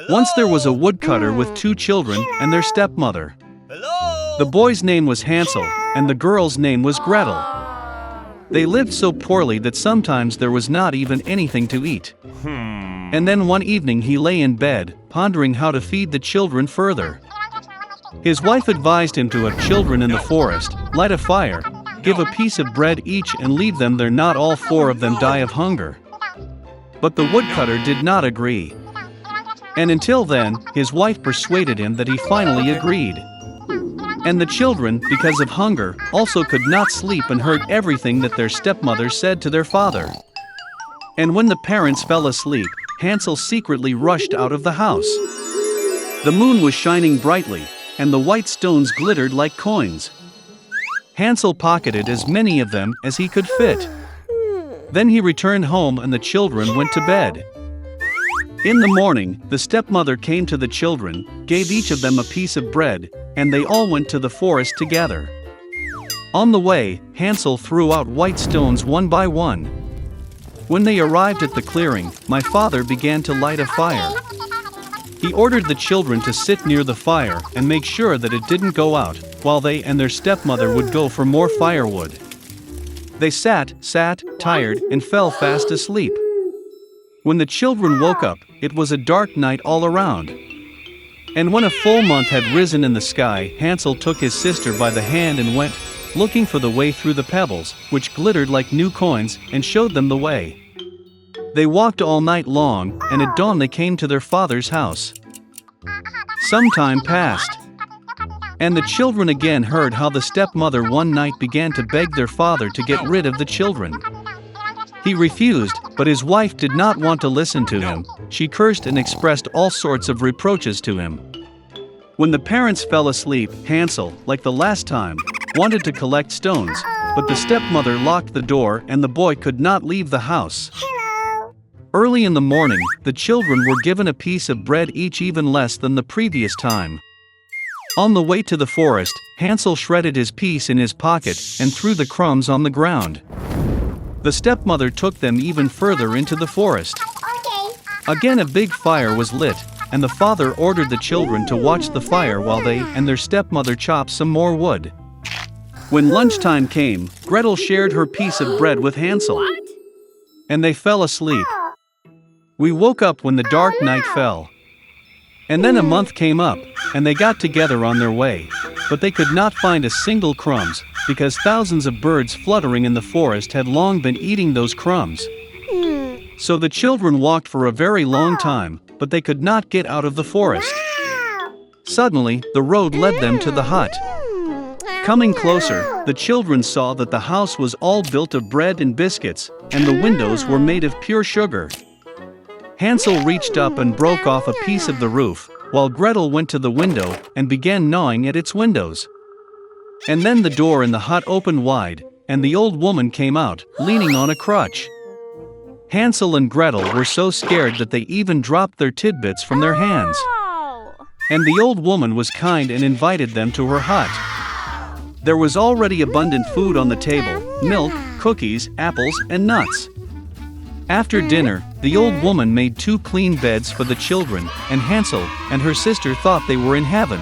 Once there was a woodcutter with two children and their stepmother. The boy's name was Hansel, and the girl's name was Gretel. They lived so poorly that sometimes there was not even anything to eat. And then one evening he lay in bed, pondering how to feed the children further. His wife advised him to have children in the forest, light a fire, give a piece of bread each and leave them there, not all four of them die of hunger. But the woodcutter did not agree. And until then, his wife persuaded him that he finally agreed. And the children, because of hunger, also could not sleep and heard everything that their stepmother said to their father. And when the parents fell asleep, Hansel secretly rushed out of the house. The moon was shining brightly, and the white stones glittered like coins. Hansel pocketed as many of them as he could fit. Then he returned home and the children went to bed. In the morning, the stepmother came to the children, gave each of them a piece of bread, and they all went to the forest together. On the way, Hansel threw out white stones one by one. When they arrived at the clearing, my father began to light a fire. He ordered the children to sit near the fire and make sure that it didn't go out, while they and their stepmother would go for more firewood. They sat, tired, and fell fast asleep. When the children woke up, it was a dark night all around. And when a full month had risen in the sky, Hansel took his sister by the hand and went, looking for the way through the pebbles, which glittered like new coins, and showed them the way. They walked all night long, and at dawn they came to their father's house. Some time passed, and the children again heard how the stepmother one night began to beg their father to get rid of the children. He refused, but his wife did not want to listen to him. She cursed and expressed all sorts of reproaches to him. When the parents fell asleep, Hansel, like the last time, wanted to collect stones, but the stepmother locked the door and the boy could not leave the house. Early in the morning, the children were given a piece of bread each, even less than the previous time. On the way to the forest, Hansel shredded his piece in his pocket and threw the crumbs on the ground. The stepmother took them even further into the forest. Again a big fire was lit, and the father ordered the children to watch the fire while they and their stepmother chopped some more wood. When lunchtime came, Gretel shared her piece of bread with Hansel. And they fell asleep. We woke up when the dark night fell. And then a month came up, and they got together on their way, but they could not find a single crumbs, because thousands of birds fluttering in the forest had long been eating those crumbs. So the children walked for a very long time, but they could not get out of the forest. Suddenly, the road led them to the hut. Coming closer, the children saw that the house was all built of bread and biscuits, and the windows were made of pure sugar. Hansel reached up and broke off a piece of the roof, while Gretel went to the window and began gnawing at its windows. And then the door in the hut opened wide, and the old woman came out, leaning on a crutch. Hansel and Gretel were so scared that they even dropped their tidbits from their hands. And the old woman was kind and invited them to her hut. There was already abundant food on the table: milk, cookies, apples, and nuts. After dinner, the old woman made 2 clean beds for the children, and Hansel and her sister thought they were in heaven.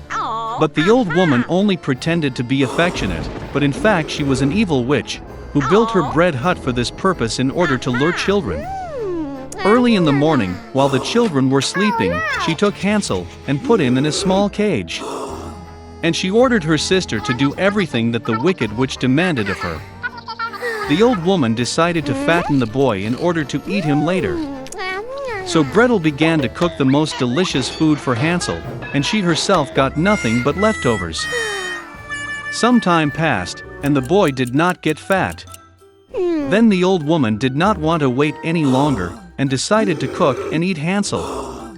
But the old woman only pretended to be affectionate, but in fact she was an evil witch, who built her bread hut for this purpose in order to lure children. Early in the morning, while the children were sleeping, she took Hansel and put him in a small cage. And she ordered her sister to do everything that the wicked witch demanded of her. The old woman decided to fatten the boy in order to eat him later. So Gretel began to cook the most delicious food for Hansel, and she herself got nothing but leftovers. Some time passed, and the boy did not get fat. Then the old woman did not want to wait any longer, and decided to cook and eat Hansel.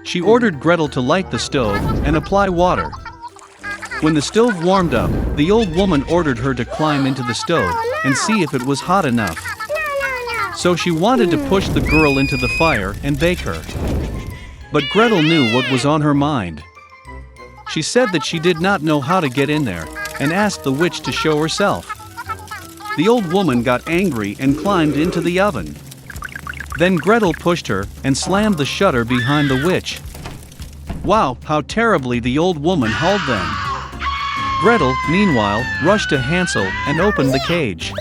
She ordered Gretel to light the stove and apply water. When the stove warmed up, the old woman ordered her to climb into the stove and see if it was hot enough. So she wanted to push the girl into the fire and bake her. But Gretel knew what was on her mind. She said that she did not know how to get in there, and asked the witch to show herself. The old woman got angry and climbed into the oven. Then Gretel pushed her and slammed the shutter behind the witch. Wow, how terribly the old woman hauled them. Gretel, meanwhile, rushed to Hansel and opened the cage.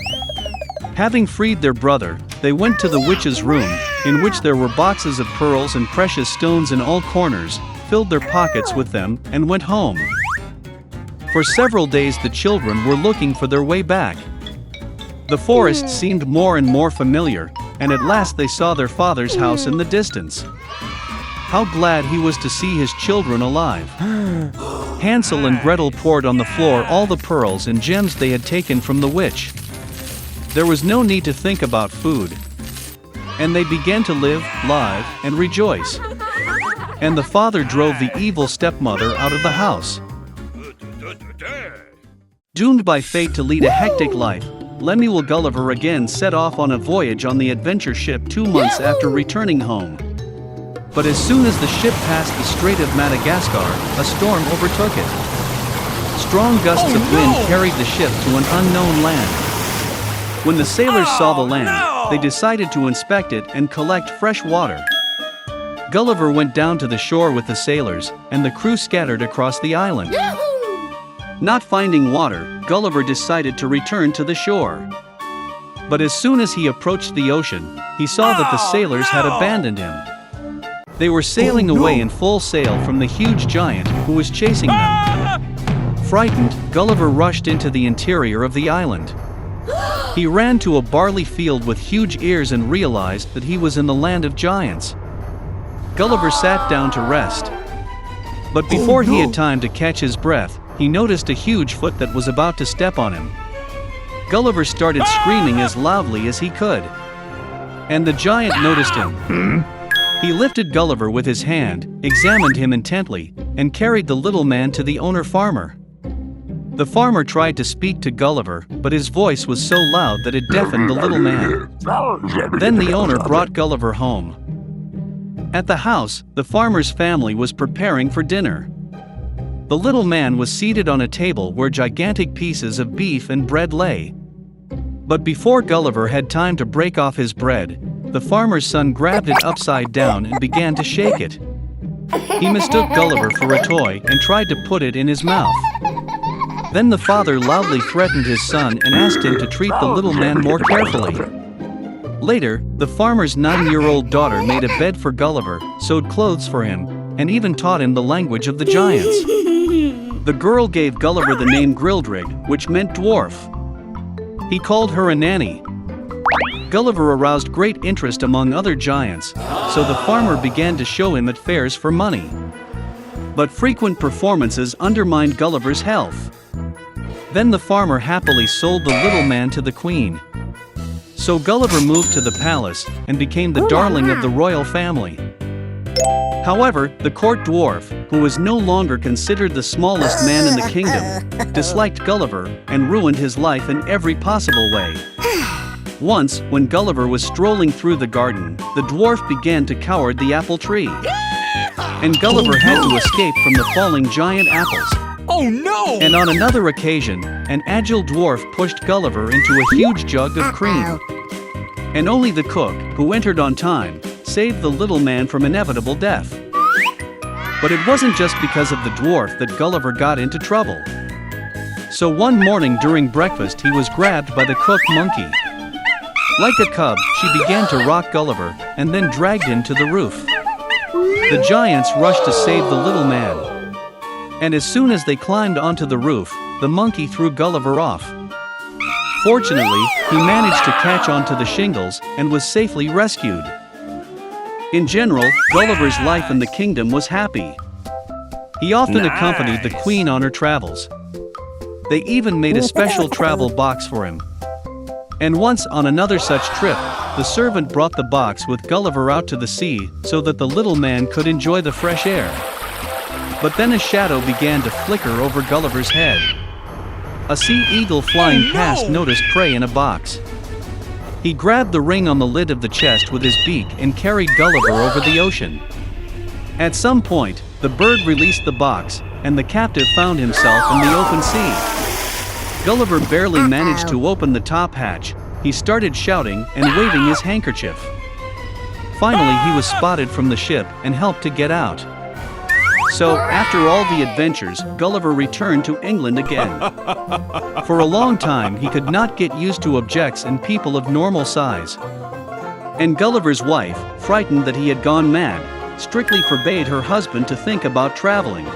Having freed their brother, they went to the witch's room, in which there were boxes of pearls and precious stones in all corners, filled their pockets with them, and went home. For several days the children were looking for their way back. The forest seemed more and more familiar, and at last they saw their father's house in the distance. How glad he was to see his children alive. Hansel and Gretel poured on the floor all the pearls and gems they had taken from the witch. There was no need to think about food. And they began to live, live, and rejoice. And the father drove the evil stepmother out of the house. Doomed by fate to lead a hectic life, Lemuel Gulliver again set off on a voyage on the adventure ship 2 months after returning home. But as soon as the ship passed the Strait of Madagascar, a storm overtook it. Strong gusts of wind carried the ship to an unknown land. When the sailors saw the land, they decided to inspect it and collect fresh water. Gulliver went down to the shore with the sailors, and the crew scattered across the island. Not finding water, Gulliver decided to return to the shore. But as soon as he approached the ocean, he saw that the sailors had abandoned him. They were sailing away in full sail from the huge giant who was chasing them. Frightened, Gulliver rushed into the interior of the island. He ran to a barley field with huge ears and realized that he was in the land of giants. Gulliver sat down to rest. But before he had time to catch his breath, he noticed a huge foot that was about to step on him. Gulliver started screaming as loudly as he could. And the giant noticed him. He lifted Gulliver with his hand, examined him intently, and carried the little man to the owner farmer. The farmer tried to speak to Gulliver, but his voice was so loud that it deafened the little man. Then the owner brought Gulliver home. At the house, the farmer's family was preparing for dinner. The little man was seated on a table where gigantic pieces of beef and bread lay. But before Gulliver had time to break off his bread, the farmer's son grabbed it upside down and began to shake it. He mistook Gulliver for a toy and tried to put it in his mouth. Then the father loudly threatened his son and asked him to treat the little man more carefully. Later, the farmer's 9-year-old daughter made a bed for Gulliver, sewed clothes for him, and even taught him the language of the giants. The girl gave Gulliver the name Grildrig, which meant dwarf. He called her a nanny. Gulliver aroused great interest among other giants, so the farmer began to show him at fairs for money. But frequent performances undermined Gulliver's health. Then the farmer happily sold the little man to the queen. So Gulliver moved to the palace and became the darling of the royal family. However, the court dwarf, who was no longer considered the smallest man in the kingdom, disliked Gulliver and ruined his life in every possible way. Once, when Gulliver was strolling through the garden, the dwarf began to cower the apple tree. And Gulliver had to escape from the falling giant apples. Oh no! And on another occasion, an agile dwarf pushed Gulliver into a huge jug of cream. And only the cook, who entered on time, saved the little man from inevitable death. But it wasn't just because of the dwarf that Gulliver got into trouble. So one morning during breakfast he was grabbed by the cook monkey. Like a cub, she began to rock Gulliver and then dragged him to the roof. The giants rushed to save the little man. And as soon as they climbed onto the roof, the monkey threw Gulliver off. Fortunately, he managed to catch onto the shingles and was safely rescued. In general, Gulliver's life in the kingdom was happy. He often accompanied the queen on her travels. They even made a special travel box for him. And once on another such trip, the servant brought the box with Gulliver out to the sea so that the little man could enjoy the fresh air. But then a shadow began to flicker over Gulliver's head. A sea eagle flying past noticed prey in a box. He grabbed the ring on the lid of the chest with his beak and carried Gulliver over the ocean. At some point, the bird released the box, and the captive found himself in the open sea. Gulliver barely managed to open the top hatch. He started shouting and waving his handkerchief. Finally he was spotted from the ship and helped to get out. So, after all the adventures, Gulliver returned to England again. For a long time he could not get used to objects and people of normal size. And Gulliver's wife, frightened that he had gone mad, strictly forbade her husband to think about traveling.